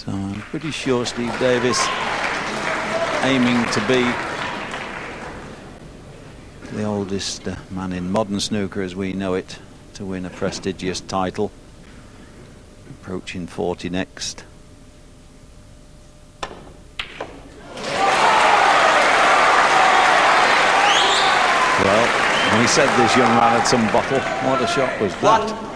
So I'm pretty sure Steve Davis aiming to be the oldest man in modern snooker as we know it to win a prestigious title. Approaching 40 next. Well, we said this young man had some bottle. What a shot was that?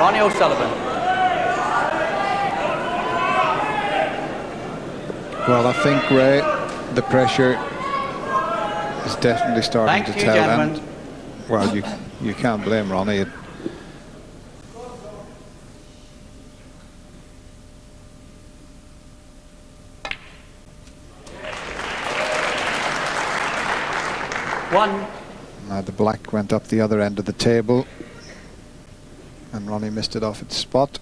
Ronnie O'Sullivan. Well, I think, Ray, the pressure is definitely starting to tell. And well, you can't blame Ronnie. Now the black went up the other end of the table, and Ronnie missed it off its spot.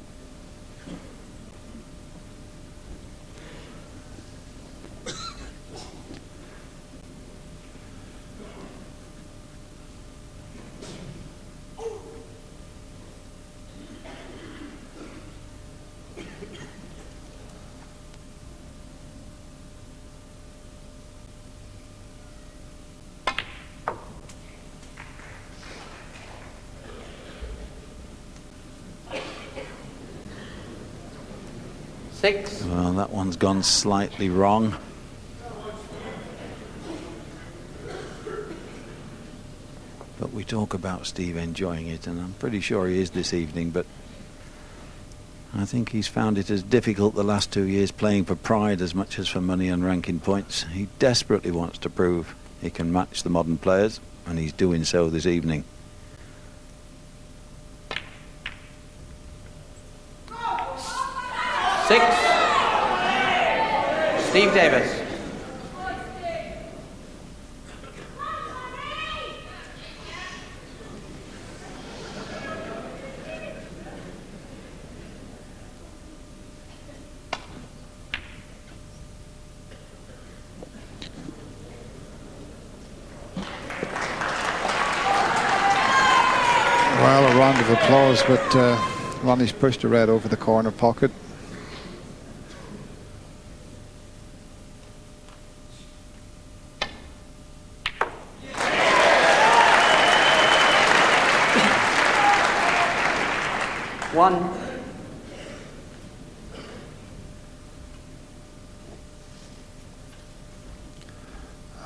Well, that one's gone slightly wrong. But we talk about Steve enjoying it, and I'm pretty sure he is this evening, but I think he's found it as difficult the last 2 years playing for pride as much as for money and ranking points. He desperately wants to prove he can match the modern players, and he's doing so this evening. Steve Davis. Well, a round of applause, but Ronnie's pushed a red over the corner pocket.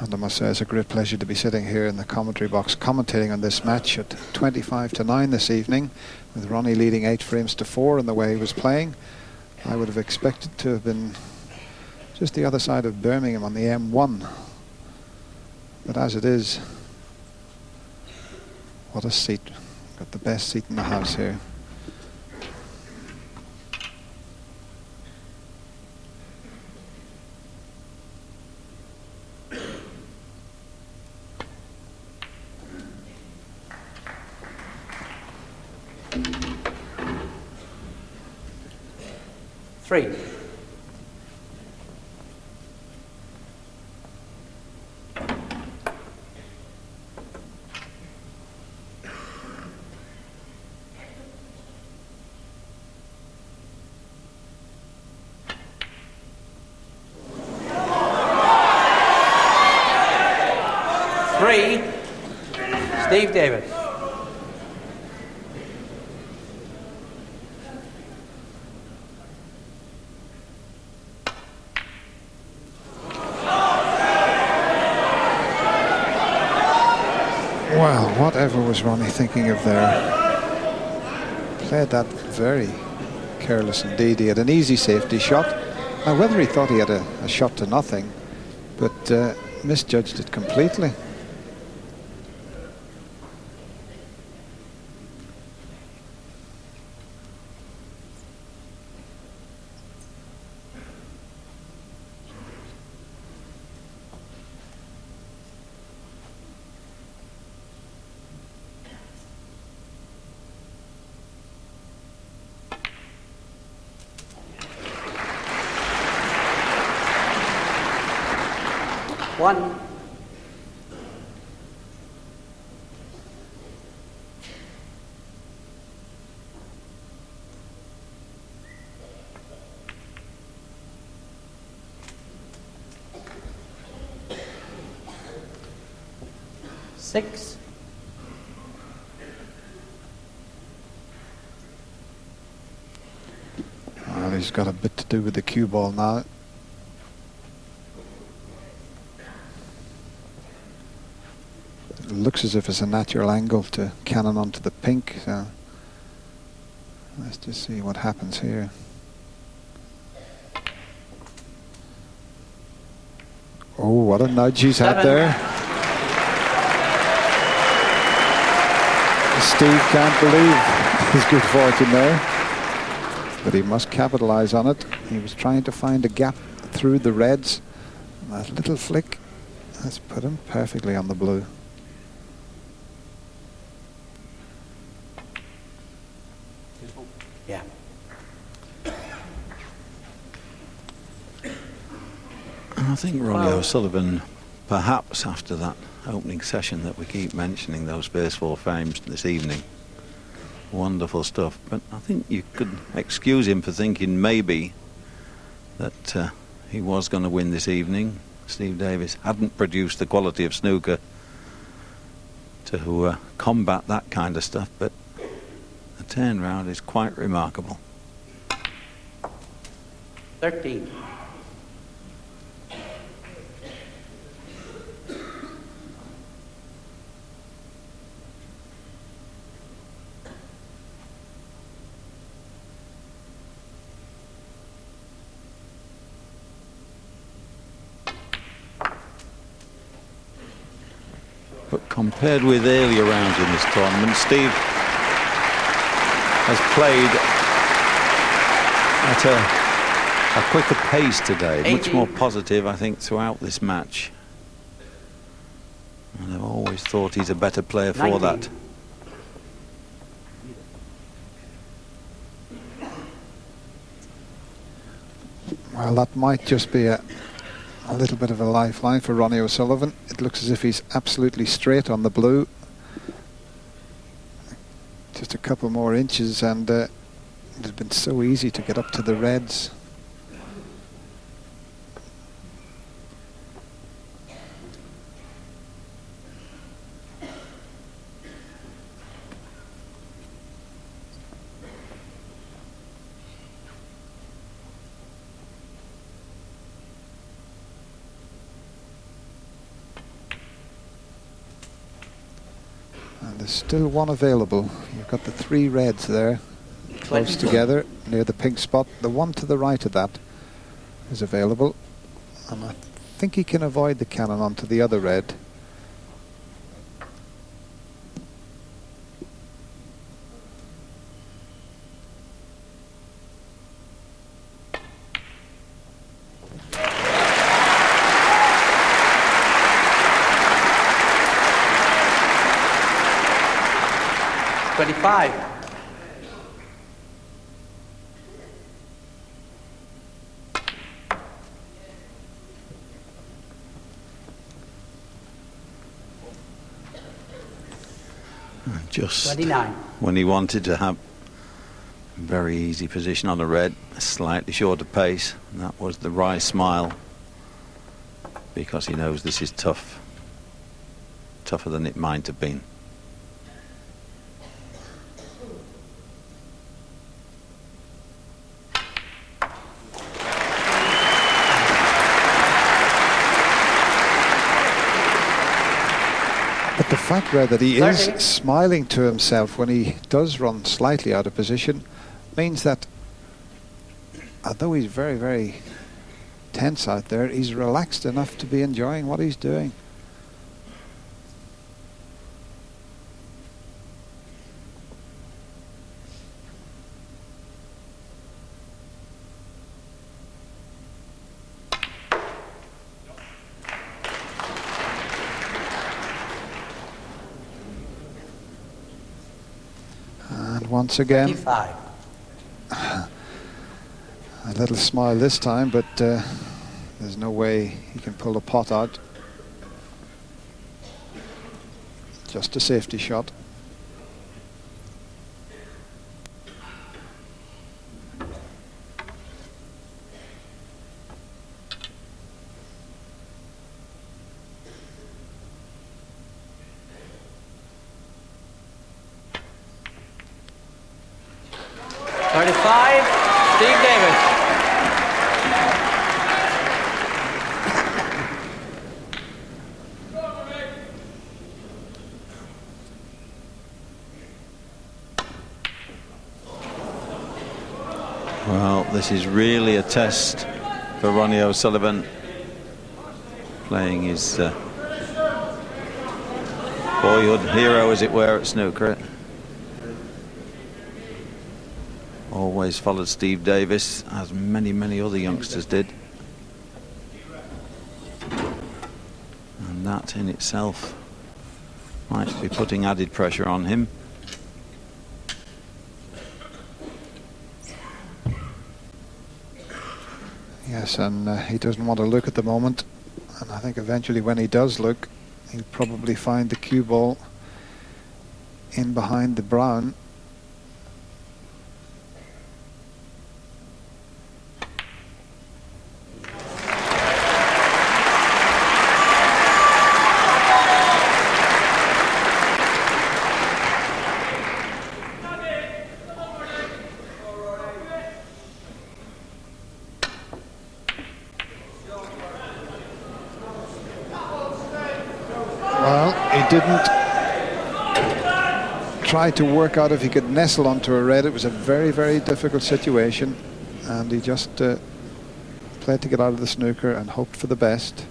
And I must say it's a great pleasure to be sitting here in the commentary box commentating on this match at 25-9 this evening, with Ronnie leading 8 frames to 4 in the way he was playing. I would have expected to have been just the other side of Birmingham on the M1, but as it is, what a seat. Got the best seat in the house here. Steve Davis. Well, whatever was Ronnie thinking of there? Played that very careless indeed. He had an easy safety shot. Now, whether he thought he had a shot to nothing, but misjudged it completely. 1. Six. Well, he's got a bit to do with the cue ball now. It looks as if it's a natural angle to cannon onto the pink. So let's just see what happens here. Oh, what a nudge he's had there. Steve can't believe his good fortune there, but he must capitalize on it. He was trying to find a gap through the reds. That little flick has put him perfectly on the blue. Yeah. I think Ronnie O'Sullivan, perhaps after that opening session that we keep mentioning, those first 4 frames this evening, wonderful stuff, but I think you could excuse him for thinking maybe that he was going to win this evening. Steve Davis hadn't produced the quality of snooker to combat that kind of stuff, but the turnaround is quite remarkable. 13. But compared with earlier rounds in this tournament, Steve has played at a quicker pace today, 18. much more positive, I think, throughout this match. And I've always thought he's a better player for 19. that. Well, that might just be a little bit of a lifeline for Ronnie O'Sullivan. It looks as if he's absolutely straight on the blue. Just a couple more inches and it has been so easy to get up to the reds. And there's still one available. You've got the 3 reds there, close together near the pink spot. The one to the right of that is available, and I think he can avoid the cannon onto the other red. Just 29. when he wanted to have a very easy position on a red, a slightly shorter pace, and that was the wry smile, because he knows this is tough, tougher than it might have been. But the fact that he is smiling to himself when he does run slightly out of position means that although he's very, very tense out there, he's relaxed enough to be enjoying what he's doing. Once again, 25. A little smile this time, but there's no way he can pull the pot out. Just a safety shot. Steve Davis. Well, this is really a test for Ronnie O'Sullivan, playing his boyhood hero, as it were, at snooker. Always followed Steve Davis, as many other youngsters did. And that in itself might be putting added pressure on him. Yes, and he doesn't want to look at the moment. And I think eventually when he does look, he'll probably find the cue ball in behind the brown. Didn't try to work out if he could nestle onto a red. It was a very difficult situation, and he just played to get out of the snooker and hoped for the best.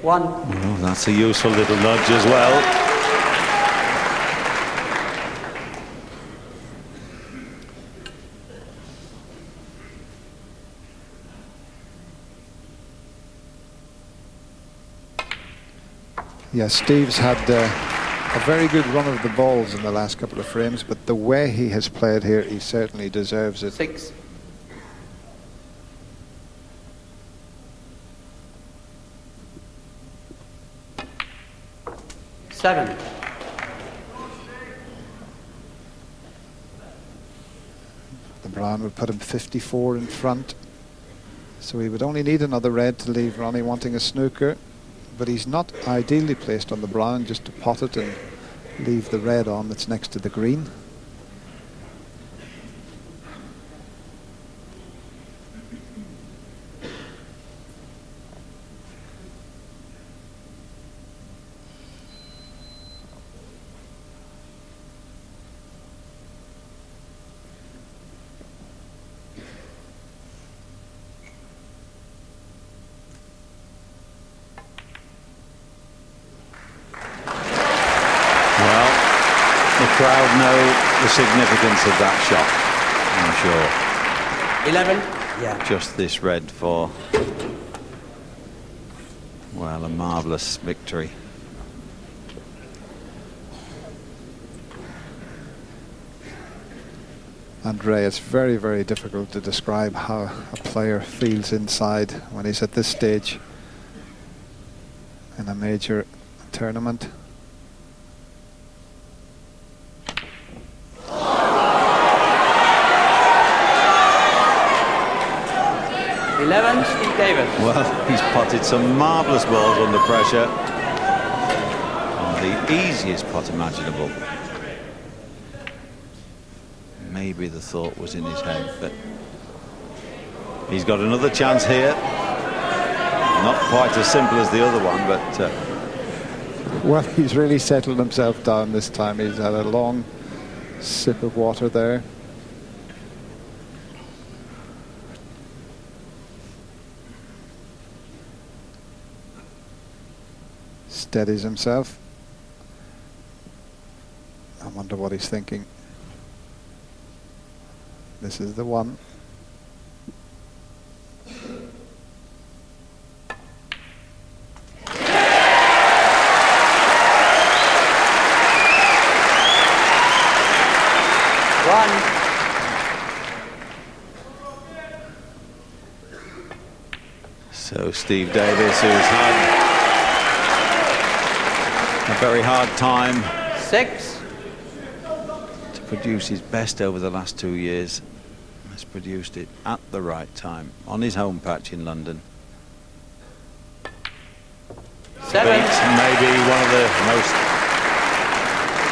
Well, that's a useful little nudge as well. Yeah, Steve's had a very good run of the balls in the last couple of frames, but the way he has played here, he certainly deserves it. 6. 7. The brown would put him 54 in front, so he would only need another red to leave Ronnie wanting a snooker, but he's not ideally placed on the brown, just to pot it and leave the red on that's next to the green. Crowd know the significance of that shot, I'm sure. 11. Yeah. Just this red for, well, a marvellous victory. Andre, it's very difficult to describe how a player feels inside when he's at this stage in a major tournament. 11, Steve Davis. Well, he's potted some marvellous balls under pressure. On the easiest pot imaginable. Maybe the thought was in his head, but he's got another chance here. Not quite as simple as the other one, but... Well, he's really settled himself down this time. He's had a long sip of water there. Steadies himself. I wonder what he's thinking. This is the one. So Steve Davis, who's had a very hard time 6. to produce his best over the last 2 years, has produced it at the right time on his home patch in London. 7. Beats maybe one of the most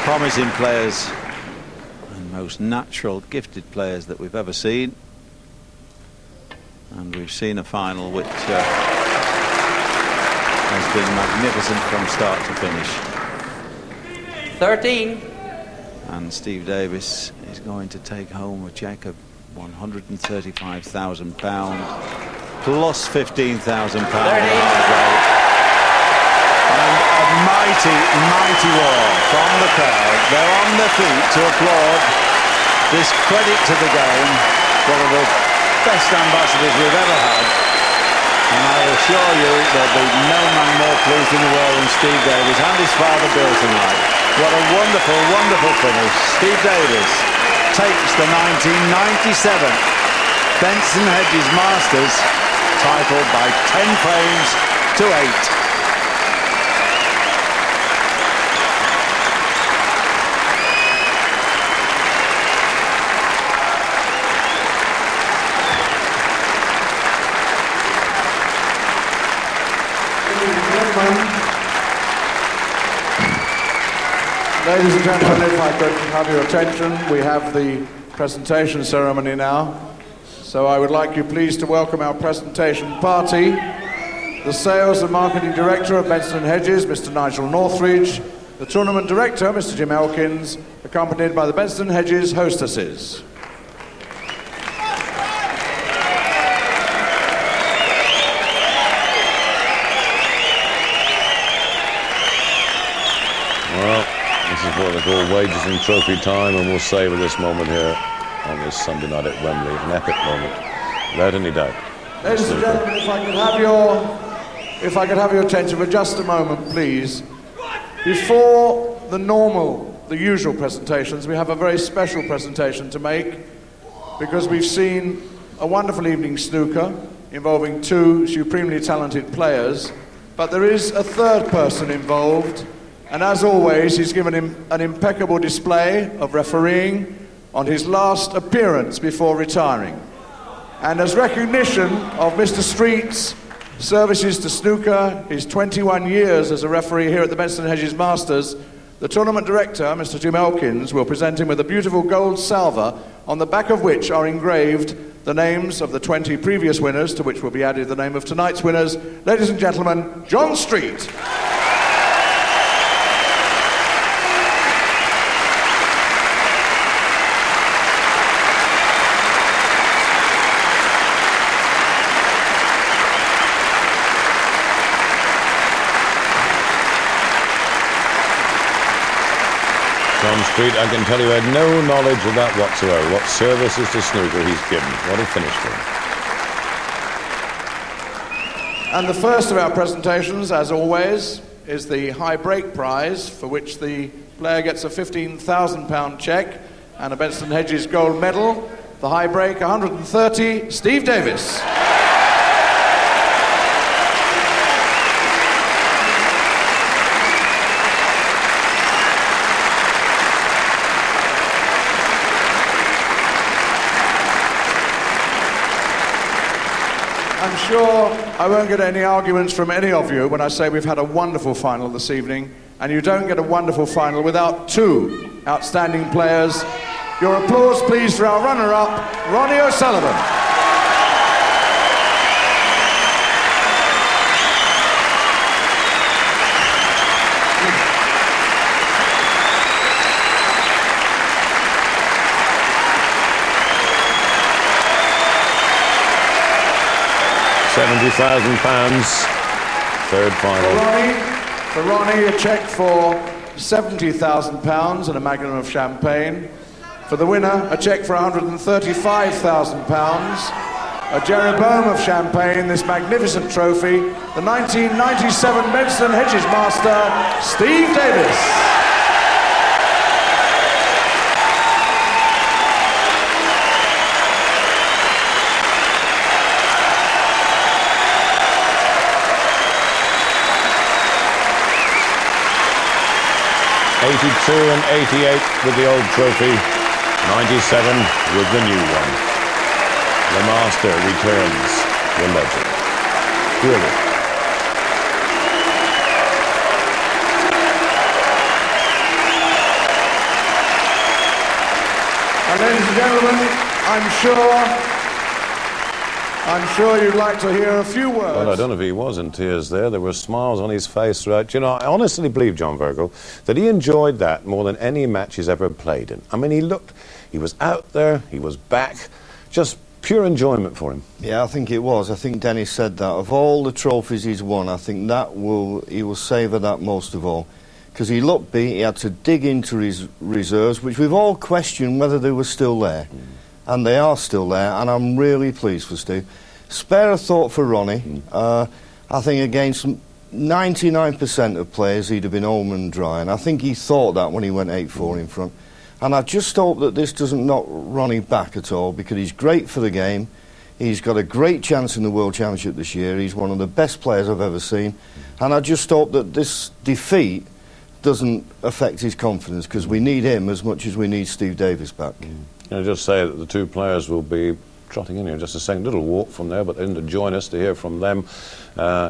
promising players and most natural, gifted players that we've ever seen. And we've seen a final which has been magnificent from start to finish. 13. And Steve Davis is going to take home a cheque of £135,000 plus £15,000. And a mighty, mighty roar from the crowd. They're on their feet to applaud this credit to the game, one of the best ambassadors we've ever had. And I assure you there'll be no man more pleased in the world than Steve Davis and his father Bill tonight. What a wonderful, wonderful finish. Steve Davis takes the 1997 Benson Hedges Masters title by 10 frames to 8. Ladies and gentlemen, if I could have your attention, we have the presentation ceremony now. So I would like you please to welcome our presentation party, the Sales and Marketing Director of Benson & Hedges, Mr. Nigel Northridge, the Tournament Director, Mr. Jim Elkins, accompanied by the Benson & Hedges hostesses. Well, this is what they call wages and trophy time, and we'll savour this moment here on this Sunday night at Wembley, an epic moment, without any doubt. Ladies and gentlemen, if I could have your attention for just a moment, please. Before the usual presentations, we have a very special presentation to make, because we've seen a wonderful evening snooker involving 2 supremely talented players, but there is a third person involved. And as always, he's given him an impeccable display of refereeing on his last appearance before retiring. And as recognition of Mr. Street's services to snooker, his 21 years as a referee here at the Benson & Hedges Masters, the tournament director, Mr. Jim Elkins, will present him with a beautiful gold salver, on the back of which are engraved the names of the 20 previous winners, to which will be added the name of tonight's winners. Ladies and gentlemen, John Street. John Street, I can tell you, had no knowledge of that whatsoever. What services to snooker he's given. What a finish for him. And the first of our presentations, as always, is the high break prize, for which the player gets a £15,000 cheque and a Benson & Hedges gold medal. The high break, 130, Steve Davis. I'm sure I won't get any arguments from any of you when I say we've had a wonderful final this evening, and you don't get a wonderful final without 2 outstanding players. Your applause, please, for our runner-up, Ronnie O'Sullivan. £70,000, third final. For Ronnie, a cheque for £70,000 and a magnum of champagne. For the winner, a cheque for £135,000, a Jeroboam of champagne, this magnificent trophy, the 1997 Benson & Hedges Master, Steve Davis. 82 and 88 with the old trophy, 97 with the new one. The master returns the legend. Brilliant. And ladies and gentlemen, I'm sure you'd like to hear a few words. Well, I don't know if he was in tears there. There were smiles on his face throughout. You know, I honestly believe, John Virgo, that he enjoyed that more than any match he's ever played in. I mean, he was out there, he was back, just pure enjoyment for him. Yeah, I think it was. I think Dennis said that. Of all the trophies he's won, I think he will savour that most of all. Because he looked beat, he had to dig into his reserves, which we've all questioned whether they were still there. And they are still there, and I'm really pleased for Steve. Spare a thought for Ronnie. I think against 99% of players he'd have been home and dry, and I think he thought that when he went 8-4 in front. And I just hope that this doesn't knock Ronnie back at all, because he's great for the game. He's got a great chance in the World Championship this year. He's one of the best players I've ever seen. And I just hope that this defeat doesn't affect his confidence, because we need him as much as we need Steve Davis back. Can I just say that the two players will be trotting in here just a second, little walk from there, but then to join us to hear from them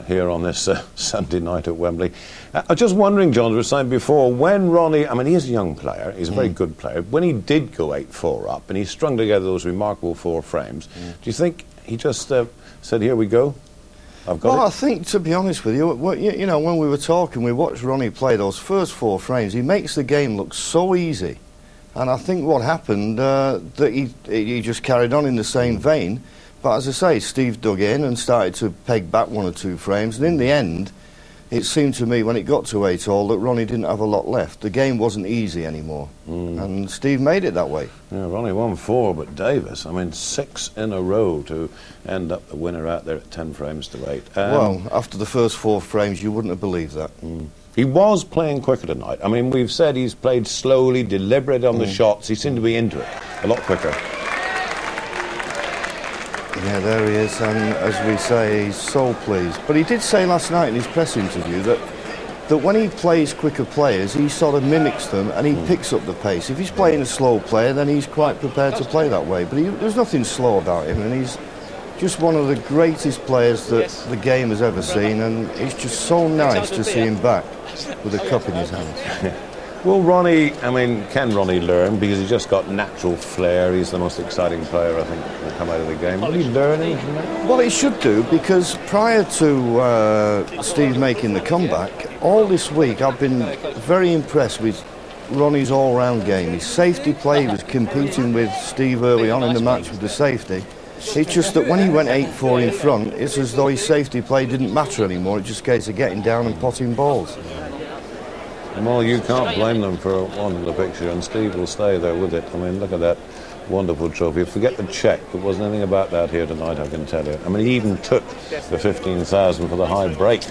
here on this Sunday night at Wembley. I was just wondering, John, as we were saying before, when Ronnie, I mean, he is a young player, he's a very good player, when he did go 8-4 up and he strung together those remarkable 4 frames, do you think he just said, here we go? I've got it? I think, to be honest with you, you know, when we were talking, we watched Ronnie play those first 4 frames. He makes the game look so easy. And I think what happened, that he just carried on in the same vein. But as I say, Steve dug in and started to peg back 1 or 2 frames. And in the end, it seemed to me, when it got to 8-all, that Ronnie didn't have a lot left. The game wasn't easy anymore. And Steve made it that way. Yeah, Ronnie won 4, but Davis, I mean, 6 in a row to end up the winner out there at 10 frames to 8. Well, after the first 4 frames, you wouldn't have believed that. He was playing quicker tonight. I mean, we've said he's played slowly, deliberate on the shots. He seemed to be into it a lot quicker. Yeah, there he is, and as we say, he's so pleased. But he did say last night in his press interview that when he plays quicker players, he sort of mimics them and he picks up the pace. If he's playing a slow player, then he's quite prepared to play that way. But there's nothing slow about him, and he's just one of the greatest players that the game has ever seen, and it's just so nice to see him back with a cup in his hands. Well, Ronnie, I mean, can Ronnie learn? Because he's just got natural flair. He's the most exciting player, I think, to come out of the game. Will he learn anything? Well, he should do, because prior to Steve making the comeback, all this week I've been very impressed with Ronnie's all-round game. His safety play, he was competing with Steve early on in the match with the safety. It's just that when he went 8-4 in front, it's as though his safety play didn't matter anymore. It's just a case of getting down and potting balls. Well, you can't blame them for wanting the picture, and Steve will stay there with it. I mean, look at that wonderful trophy. Forget the cheque. There wasn't anything about that here tonight, I can tell you. I mean, he even took the 15,000 for the high break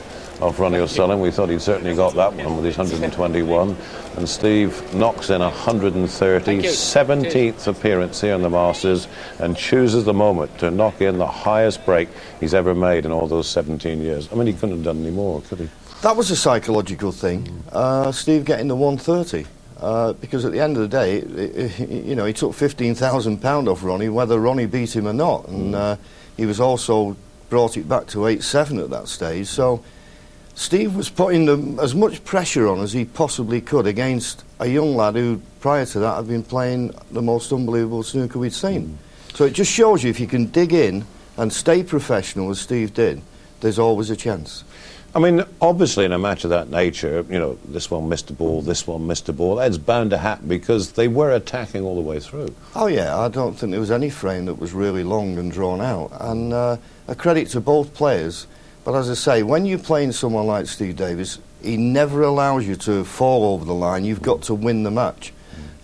of Ronnie O'Sullivan. We thought he'd certainly got that one with his 121. And Steve knocks in 130, 17th appearance here in the Masters, and chooses the moment to knock in the highest break he's ever made in all those 17 years. I mean, he couldn't have done any more, could he? That was a psychological thing, Steve getting the 130, because at the end of the day, you know, he took £15,000 off Ronnie, whether Ronnie beat him or not, and he was also brought it back to 8-7 at that stage. So Steve was putting as much pressure on as he possibly could against a young lad who, prior to that, had been playing the most unbelievable snooker we'd seen. So it just shows you, if you can dig in and stay professional as Steve did, there's always a chance. I mean, obviously in a match of that nature, you know, this one missed a ball, this one missed a ball, that's bound to happen because they were attacking all the way through. Oh yeah, I don't think there was any frame that was really long and drawn out, and a credit to both players. But as I say, when you're playing someone like Steve Davis, he never allows you to fall over the line. You've got to win the match.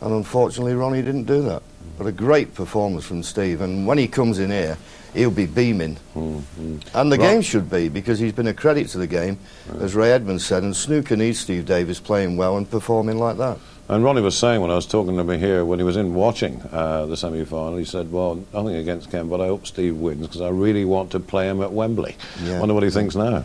And unfortunately, Ronnie didn't do that. But a great performance from Steve, and when he comes in here, he'll be beaming. And the game should be, because he's been a credit to the game, as Ray Edmonds said, and snooker needs Steve Davis playing well and performing like that. And Ronnie was saying when I was talking to him here, when he was in watching the semi-final, he said, well, nothing against Ken, but I hope Steve wins because I really want to play him at Wembley. Yeah. Wonder what he thinks now.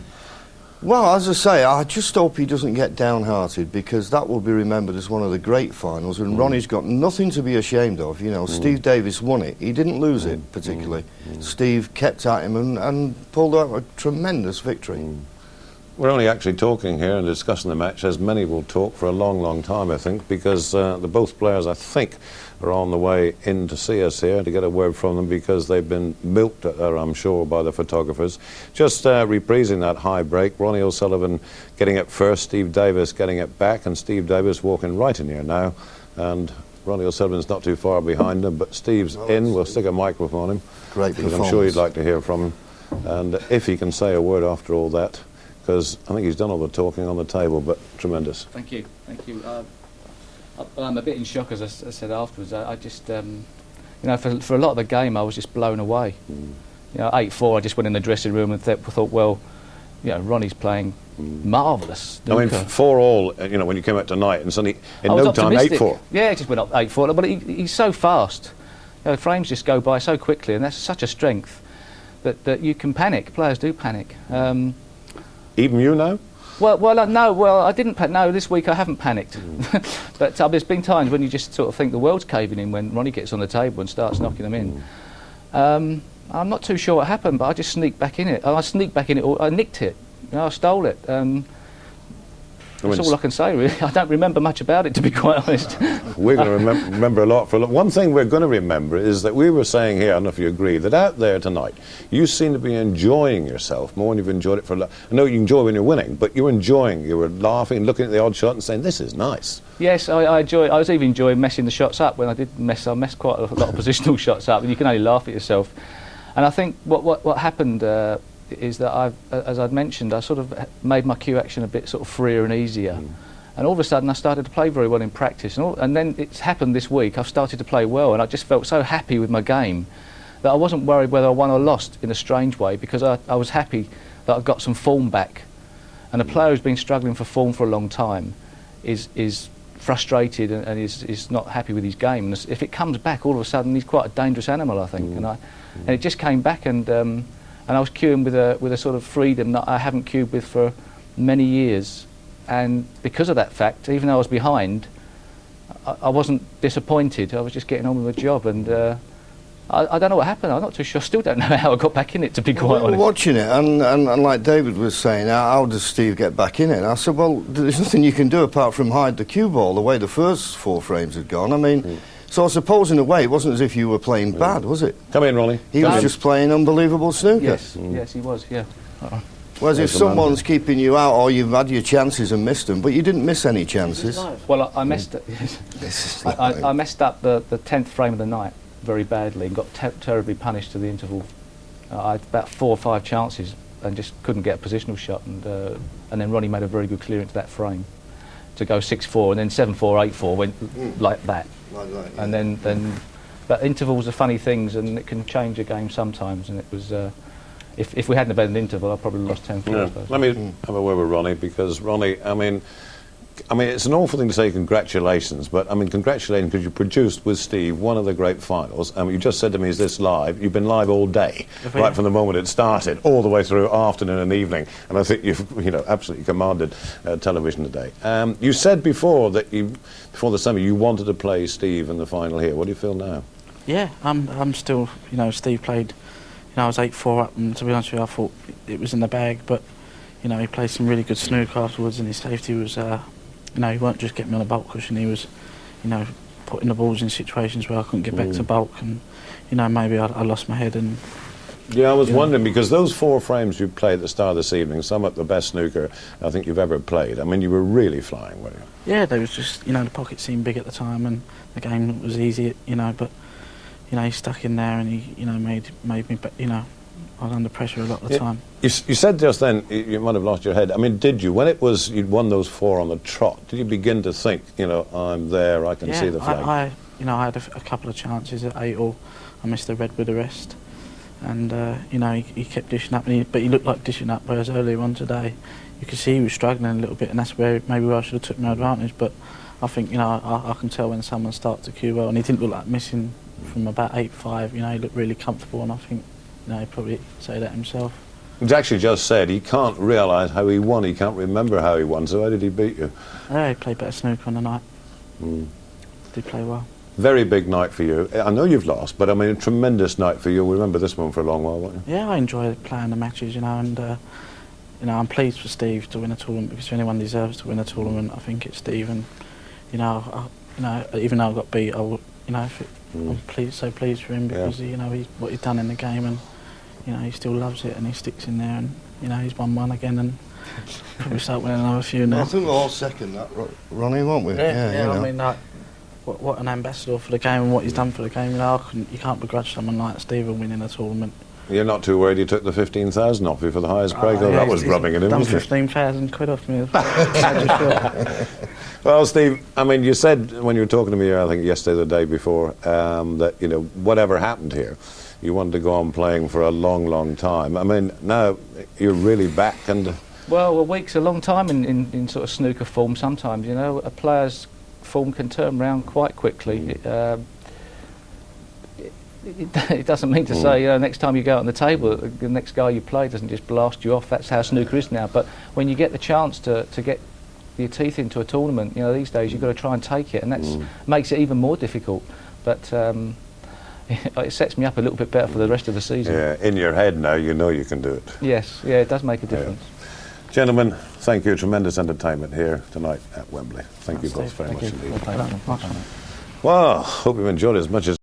Well, as I say, I just hope he doesn't get downhearted, because that will be remembered as one of the great finals, and Ronnie's got nothing to be ashamed of. You know, Steve Davis won it. He didn't lose it, particularly. Steve kept at him and pulled out a tremendous victory. We're only actually talking here and discussing the match, as many will talk for a long, long time, I think, because the both players, I think, are on the way in to see us here to get a word from them, because they've been milked, I'm sure, by the photographers. Just reprising that high break, Ronnie O'Sullivan getting it first, Steve Davis getting it back, and Steve Davis walking right in here now, and Ronnie O'Sullivan's not too far behind him, but Steve's in. We'll stick a microphone on him, Great because performance. I'm sure you'd like to hear from him, and if he can say a word after all that, because I think he's done all the talking on the table, but tremendous. Thank you, thank you. I'm a bit in shock, as I said afterwards. I just, you know, for a lot of the game, I was just blown away. You know, 8-4, I just went in the dressing room and thought, well, you know, Ronnie's playing marvellous. I mean, 4-all, you know, when you came out tonight, and suddenly, in no time, 8-4. Yeah, it just went up 8-4, but he's so fast. You know, frames just go by so quickly, and that's such a strength that you can panic. Players do panic. Even you now? No, I didn't panic. No, this week I haven't panicked. But there's been times when you just sort of think the world's caving in when Ronnie gets on the table and starts knocking them in. I'm not too sure what happened, but I just sneaked back in it. I sneaked back in it, I nicked it. You know, I stole it. That's all I can say, really. I don't remember much about it, to be quite honest. We're going to remember a lot. One thing we're going to remember is that we were saying here, I don't know if you agree, that out there tonight, you seem to be enjoying yourself more than you've enjoyed it for a lot. I know you enjoy when you're winning, but you're enjoying, you were laughing, looking at the odd shot and saying, this is nice. Yes, I enjoy. I was even enjoying messing the shots up. When I did mess, I messed quite a lot of positional shots up, and you can only laugh at yourself. And I think what happened is that as I'd mentioned, I sort of made my cue action a bit sort of freer and easier. And all of a sudden I started to play very well in practice, and then it's happened this week. I've started to play well, and I just felt so happy with my game that I wasn't worried whether I won or lost, in a strange way, because I was happy that I've got some form back. And a player who's been struggling for form for a long time is frustrated and is not happy with his game. And if it comes back, all of a sudden he's quite a dangerous animal, I think. And it just came back, and I was cueing with a sort of freedom that I haven't cued with for many years. And because of that fact, even though I was behind, I wasn't disappointed. I was just getting on with my job, and I don't know what happened. I'm not too sure. I still don't know how I got back in it, to be quite honest. We were watching it, and like David was saying, how does Steve get back in it? And I said, well, there's nothing you can do apart from hide the cue ball, the way the first 4 frames had gone. I mean, so I suppose in a way it wasn't as if you were playing bad, was it? Come in, Ronnie. He was just playing unbelievable snooker. Yes, yes, he was, yeah. Whereas if someone's keeping you out, or you've had your chances and missed them, but you didn't miss any chances. Well, I messed up. I messed up the 10th frame of the night very badly and got terribly punished to the interval. I had about 4 or 5 chances and just couldn't get a positional shot, and then Ronnie made a very good clearance that frame to go 6-4, and then 7-4, 8-4 went like that. Like that, yeah. And then, but intervals are funny things, and it can change a game sometimes, and it was. If we hadn't had an interval, I probably lost 10-4. Yeah. Let me have a word with Ronnie, because Ronnie, I mean, it's an awful thing to say congratulations, but I mean, congratulations, because you produced with Steve one of the great finals. You just said to me, is this live? You've been live all day, right from the moment it started, all the way through afternoon and evening, and I think you've, absolutely commanded television today. You said before that before the summer, you wanted to play Steve in the final here. What do you feel now? Yeah, I'm still, Steve played. I was 8-4 up, and to be honest with you, I thought it was in the bag. But he played some really good snooker afterwards, and his safety was, he weren't just getting me on a bulk cushion. He was, putting the balls in situations where I couldn't get back to bulk, and maybe I lost my head. And yeah, I was wondering, because those 4 frames you played at the start of this evening, some of the best snooker I think you've ever played. I mean, you were really flying, weren't you? Yeah, there was just, the pocket seemed big at the time, and the game was easy, but. He stuck in there, and he, made me, I was under pressure a lot of the time. You said just then you might have lost your head. I mean, did you? When it was you'd won those 4 on the trot, did you begin to think, I'm there, I can see the flag? I had a couple of chances at 8-all. I missed the red with the rest, and he kept dishing up, but he looked like dishing up. Whereas earlier on today, you could see he was struggling a little bit, and that's where maybe I should have took my advantage. But I think I can tell when someone starts to cue well, and he didn't look like missing. From about 8-5, he looked really comfortable, and I think, he'd probably say that himself. He's actually just said he can't realise how he won. He can't remember how he won. So how did he beat you? Yeah, he played better snooker on the night. Did play well. Very big night for you. I know you've lost, but I mean a tremendous night for you. We'll remember this one for a long while, won't you? Yeah, I enjoy playing the matches, you know, and you know, I'm pleased for Steve to win a tournament, because if anyone deserves to win a tournament, I think it's Steve. And you know, even though I got beat, I'm so pleased for him, because you know what he's done in the game, and you know he still loves it and he sticks in there, and you know he's won one again, and probably start winning another few now. I think we'll all second that, Ronnie, won't we? Yeah, I mean, like, what an ambassador for the game and what he's done for the game. You know, you can't begrudge someone like Stephen winning a tournament. You're not too worried he took the 15,000 off you for the highest prize? Yeah, that was rubbing it in, done wasn't it? 15,000 quid off me. Sure. Well, Steve, I mean, you said when you were talking to me, I think yesterday or the day before, that, you know, whatever happened here, you wanted to go on playing for a long, long time. I mean, now you're really back, and... Well, a week's a long time in sort of snooker form sometimes, you know. A player's form can turn around quite quickly. It doesn't mean to say, you know, next time you go out on the table, the next guy you play doesn't just blast you off. That's how snooker is now. But when you get the chance to get your teeth into a tournament, you know, these days you've got to try and take it, and that makes it even more difficult. But it sets me up a little bit better for the rest of the season. Yeah, in your head now, you know you can do it. Yes, yeah, it does make a difference. Yeah. Gentlemen, thank you. Tremendous entertainment here tonight at Wembley. Thank you both very much indeed. Well, Well, hope you've enjoyed it as much as